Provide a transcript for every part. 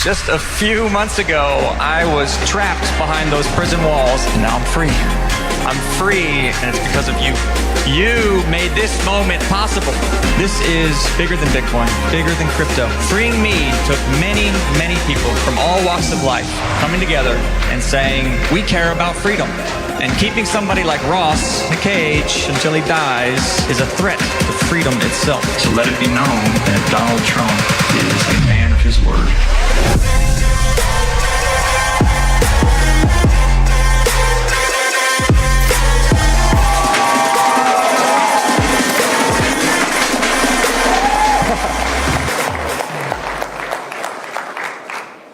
Just a few months ago, I was trapped behind those prison walls, and now I'm free. I'm free, and it's because of you. You made this moment possible. This is bigger than Bitcoin, bigger than crypto. Freeing me took many, many people from all walks of life coming together and saying, we care about freedom. And keeping somebody like Ross in a cage until he dies is a threat to freedom itself. So let it be known that Donald Trump is a man of his word.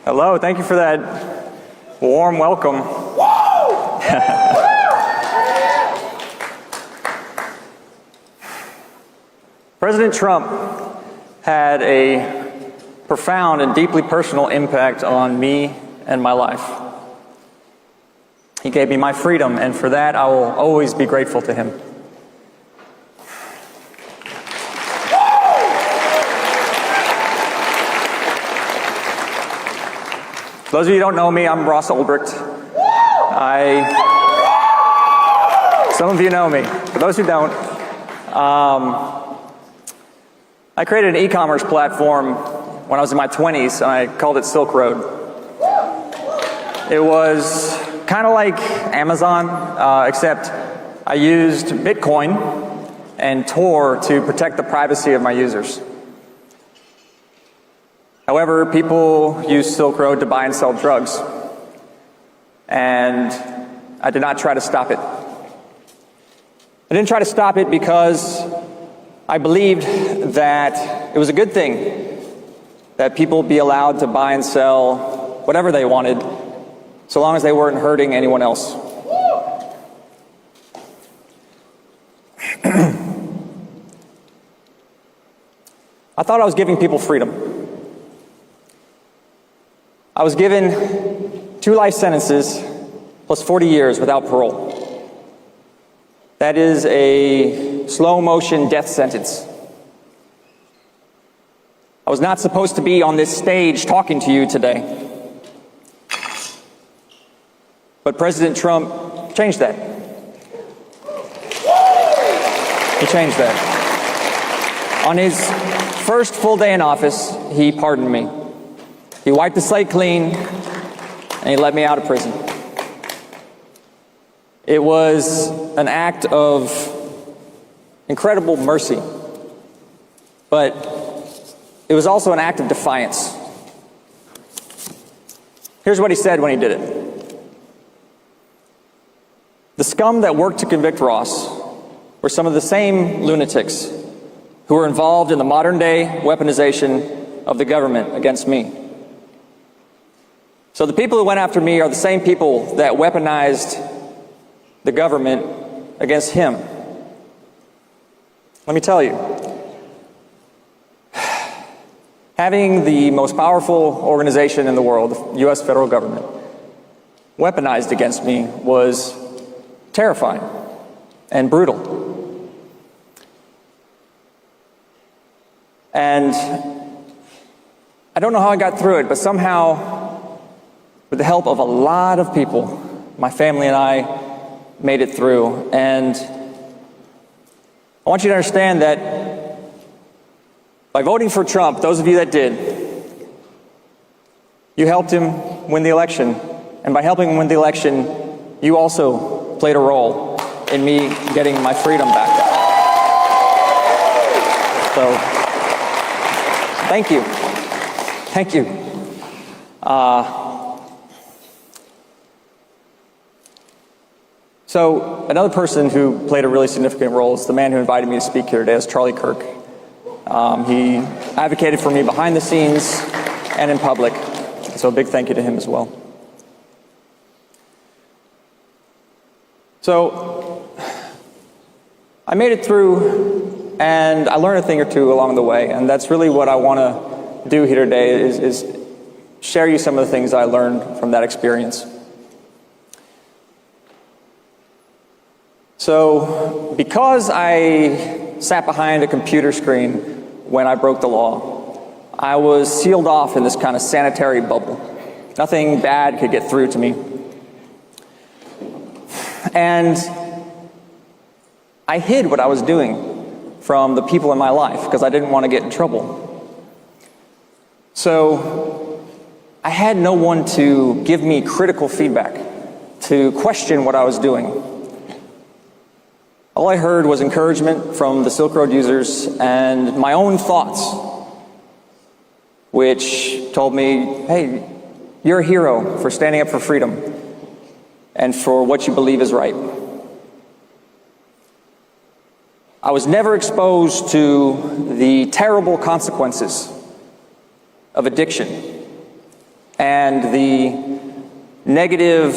Hello, thank you for that warm welcome. President Trump had a profound and deeply personal impact on me and my life. He gave me my freedom, and for that I will always be grateful to him. For those of you who don't know me, I'm Ross Ulbricht. Some of you know me. For those who don't, I created an e-commerce platform when I was in my 20s, and I called it Silk Road. It was kind of like Amazon, except I used Bitcoin and Tor to protect the privacy of my users. However, people use Silk Road to buy and sell drugs, and I did not try to stop it. I didn't try to stop it because I believed that it was a good thing that people be allowed to buy and sell whatever they wanted, so long as they weren't hurting anyone else. I thought I was giving people freedom. I was given 2 life sentences plus 40 years without parole. That is a slow motion death sentence. I was not supposed to be on this stage talking to you today. But President Trump changed that. He changed that. On his first full day in office, he pardoned me. He wiped the slate clean, and he let me out of prison. It was an act of incredible mercy, but it was also an act of defiance. Here's what he said when he did it. The scum that worked to convict Ross were some of the same lunatics who were involved in the modern-day weaponization of the government against me. So the people who went after me are the same people that weaponized the government against him. Let me tell you, having the most powerful organization in the world, the U.S. federal government, weaponized against me was terrifying and brutal. And I don't know how I got through it, but somehow, with the help of a lot of people, my family and I made it through. And I want you to understand that by voting for Trump, those of you that did, you helped him win the election. And by helping him win the election, you also played a role in me getting my freedom back. So, thank you. Thank you. So another person who played a really significant role is the man who invited me to speak here today, is Charlie Kirk. He advocated for me behind the scenes and in public, so a big thank you to him as well. So I made it through, and I learned a thing or two along the way, and that's really what I want to do here today, is share you some of the things I learned from that experience. So, because I sat behind a computer screen when I broke the law, I was sealed off in this kind of sanitary bubble. Nothing bad could get through to me. And I hid what I was doing from the people in my life because I didn't want to get in trouble. So I had no one to give me critical feedback, to question what I was doing. All I heard was encouragement from the Silk Road users and my own thoughts, which told me, hey, you're a hero for standing up for freedom and for what you believe is right. I was never exposed to the terrible consequences of addiction and the negative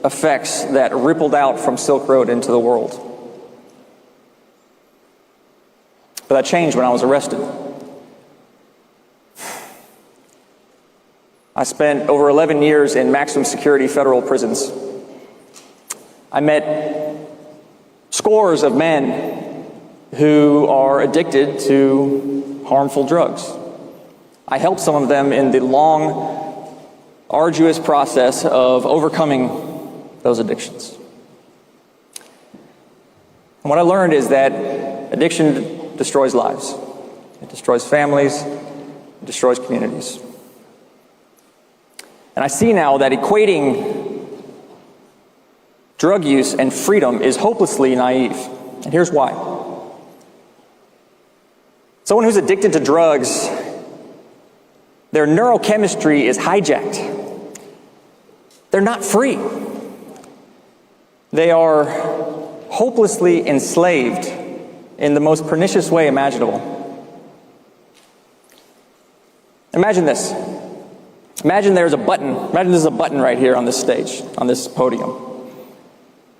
effects that rippled out from Silk Road into the world. But that changed when I was arrested. I spent over 11 years in maximum security federal prisons. I met scores of men who are addicted to harmful drugs. I helped some of them in the long, arduous process of overcoming those addictions. And what I learned is that addiction destroys lives. It destroys families. It destroys communities. And I see now that equating drug use and freedom is hopelessly naive. And here's why. Someone who's addicted to drugs, their neurochemistry is hijacked. They're not free. They are hopelessly enslaved in the most pernicious way imaginable. Imagine this. Imagine there's a button. Imagine there's a button right here on this stage, on this podium.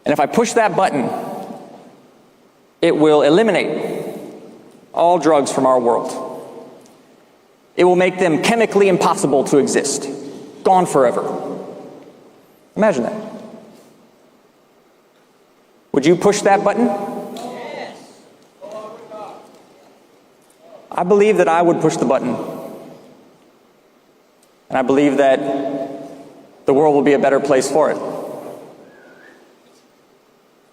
And if I push that button, it will eliminate all drugs from our world. It will make them chemically impossible to exist, gone forever. Imagine that. Would you push that button? Yes. I believe that I would push the button. And I believe that the world will be a better place for it.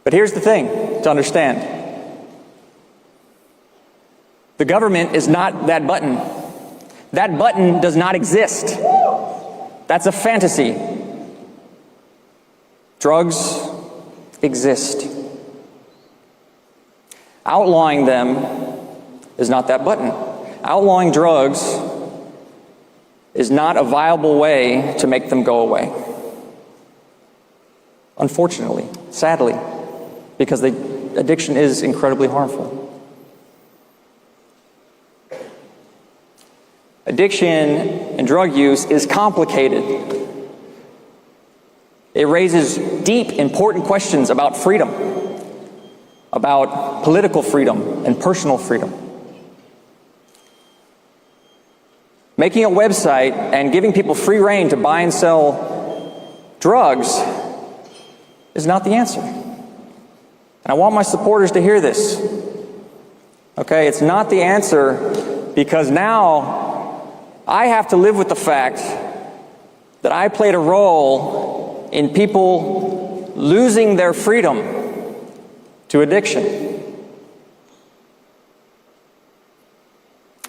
But here's the thing to understand. The government is not that button. That button does not exist. That's a fantasy. Drugs exist. Outlawing them is not that button. Outlawing drugs is not a viable way to make them go away. Unfortunately, sadly, because the addiction is incredibly harmful. Addiction and drug use is complicated. It raises deep, important questions about freedom, about political freedom and personal freedom. Making a website and giving people free rein to buy and sell drugs is not the answer. And I want my supporters to hear this. Okay, it's not the answer because now I have to live with the fact that I played a role in people losing their freedom to addiction.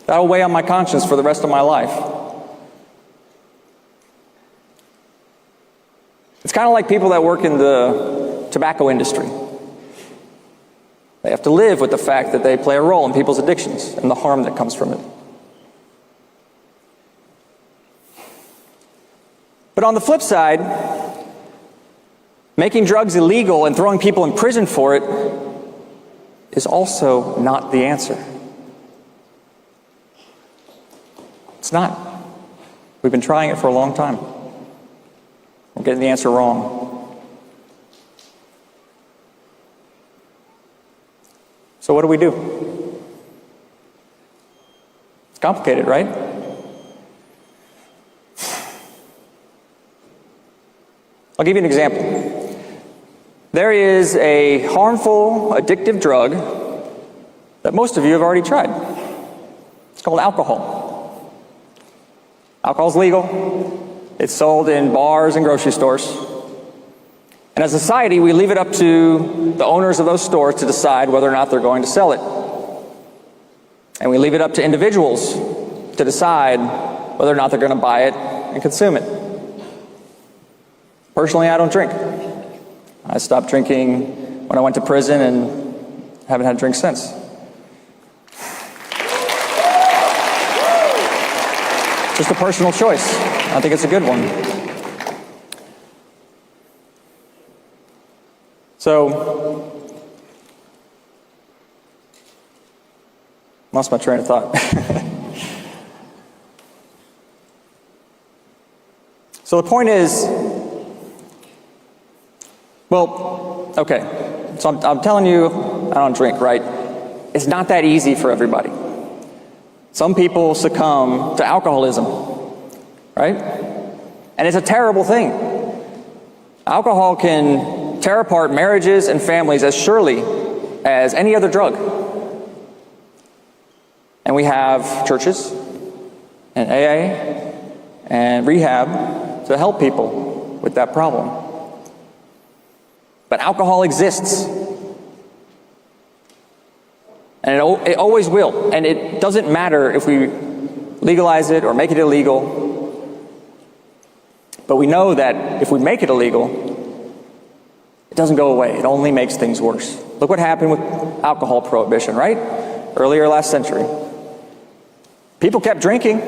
That'll weigh on my conscience for the rest of my life. It's kind of like people that work in the tobacco industry. They have to live with the fact that they play a role in people's addictions and the harm that comes from it. But on the flip side, making drugs illegal and throwing people in prison for it is also not the answer. It's not. We've been trying it for a long time. We're getting the answer wrong. So what do we do? It's complicated, right? I'll give you an example. There is a harmful, addictive drug that most of you have already tried. It's called alcohol. Alcohol's legal. It's sold in bars and grocery stores. And as a society, we leave it up to the owners of those stores to decide whether or not they're going to sell it. And we leave it up to individuals to decide whether or not they're going to buy it and consume it. Personally, I don't drink. I stopped drinking when I went to prison and haven't had a drink since. Just a personal choice. I think it's a good one. So, lost my train of thought. So the point is, well, okay, so I'm telling you I don't drink, right? It's not that easy for everybody. Some people succumb to alcoholism, right? And it's a terrible thing. Alcohol can tear apart marriages and families as surely as any other drug. And we have churches and AA and rehab to help people with that problem. But alcohol exists. And it always will. And it doesn't matter if we legalize it or make it illegal. But we know that if we make it illegal, it doesn't go away. It only makes things worse. Look what happened with alcohol prohibition, right? Earlier last century. People kept drinking,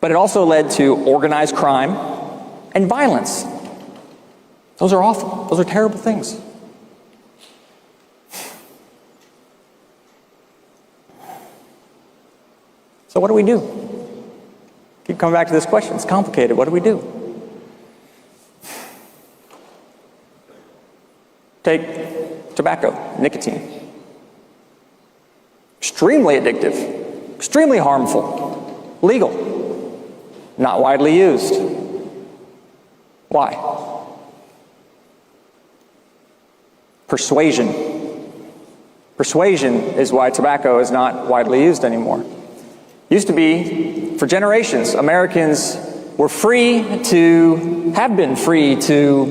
but it also led to organized crime and violence. Those are awful. Those are terrible things. So what do we do? Keep coming back to this question. It's complicated. What do we do? Take tobacco, nicotine. Extremely addictive, extremely harmful, legal, not widely used. Why? Persuasion. Persuasion is why tobacco is not widely used anymore. Used to be, for generations, Americans were have been free to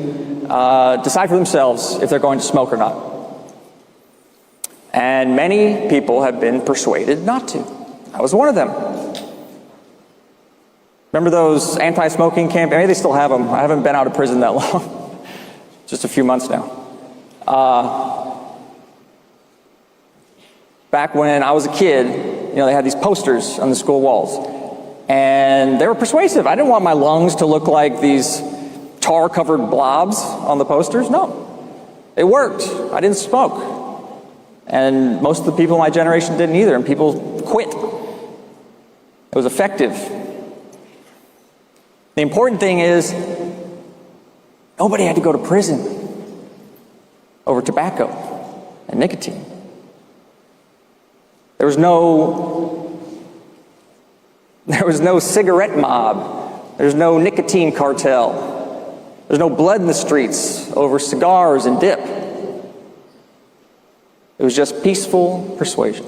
decide for themselves if they're going to smoke or not. And many people have been persuaded not to. I was one of them. Remember those anti-smoking campaigns? Maybe they still have them. I haven't been out of prison that long. Just a few months now. Back when I was a kid, they had these posters on the school walls. And they were persuasive. I didn't want my lungs to look like these tar-covered blobs on the posters. No. It worked. I didn't smoke. And most of the people in my generation didn't either, and people quit. It was effective. The important thing is, nobody had to go to prison over tobacco and nicotine. There was no cigarette mob. There's no nicotine cartel. There's no blood in the streets over cigars and dip. It was just peaceful persuasion.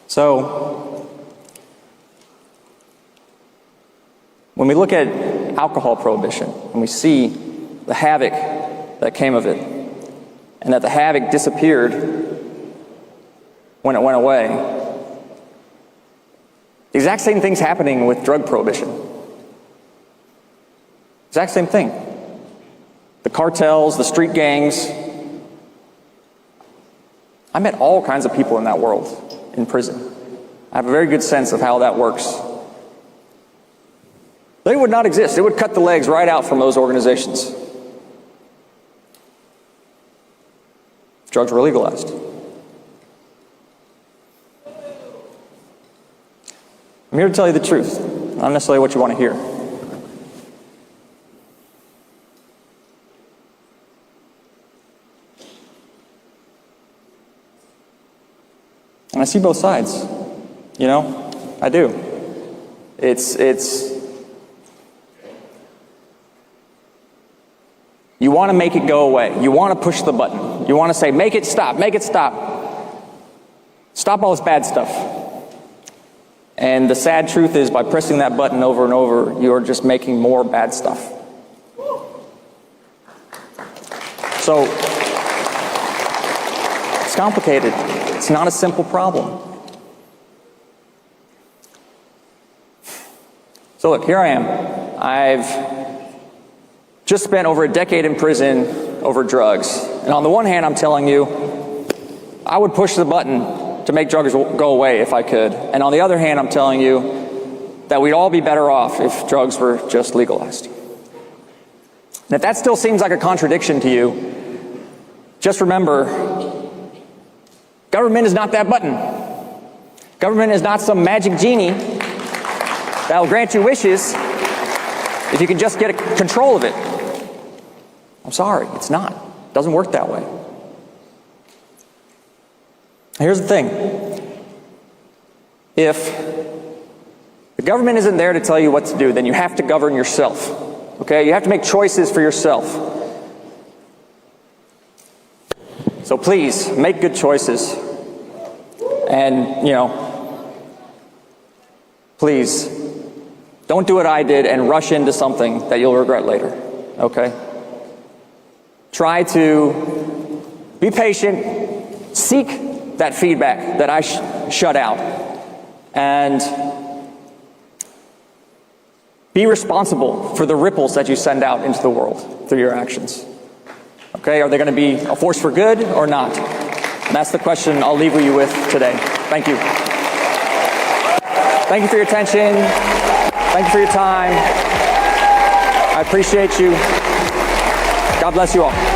So, when we look at alcohol prohibition, and we see the havoc that came of it, and that the havoc disappeared when it went away, the exact same thing's happening with drug prohibition. Exact same thing. The cartels, the street gangs. I met all kinds of people in that world in prison. I have a very good sense of how that works. They would not exist. It would cut the legs right out from those organizations if drugs were legalized. I'm here to tell you the truth, not necessarily what you want to hear. And I see both sides, I do. You want to make it go away. You want to push the button. You want to say, make it stop, make it stop. Stop all this bad stuff. And the sad truth is, by pressing that button over and over, you're just making more bad stuff. So, it's complicated. It's not a simple problem. So look, here I am. I've just spent over a decade in prison over drugs. And on the one hand, I'm telling you, I would push the button to make drugs go away if I could. And on the other hand, I'm telling you that we'd all be better off if drugs were just legalized. And if that still seems like a contradiction to you, just remember, government is not that button. Government is not some magic genie that will grant you wishes if you can just get control of it. I'm sorry, it's not. It doesn't work that way. Here's the thing. If the government isn't there to tell you what to do, then you have to govern yourself. Okay? You have to make choices for yourself. So please, make good choices. And, please, don't do what I did and rush into something that you'll regret later. Okay? Try to be patient, seek that feedback that I shut out, and be responsible for the ripples that you send out into the world through your actions. Okay, are they going to be a force for good or not? And that's the question I'll leave you with today. Thank you. Thank you for your attention. Thank you for your time. I appreciate you. God bless you all.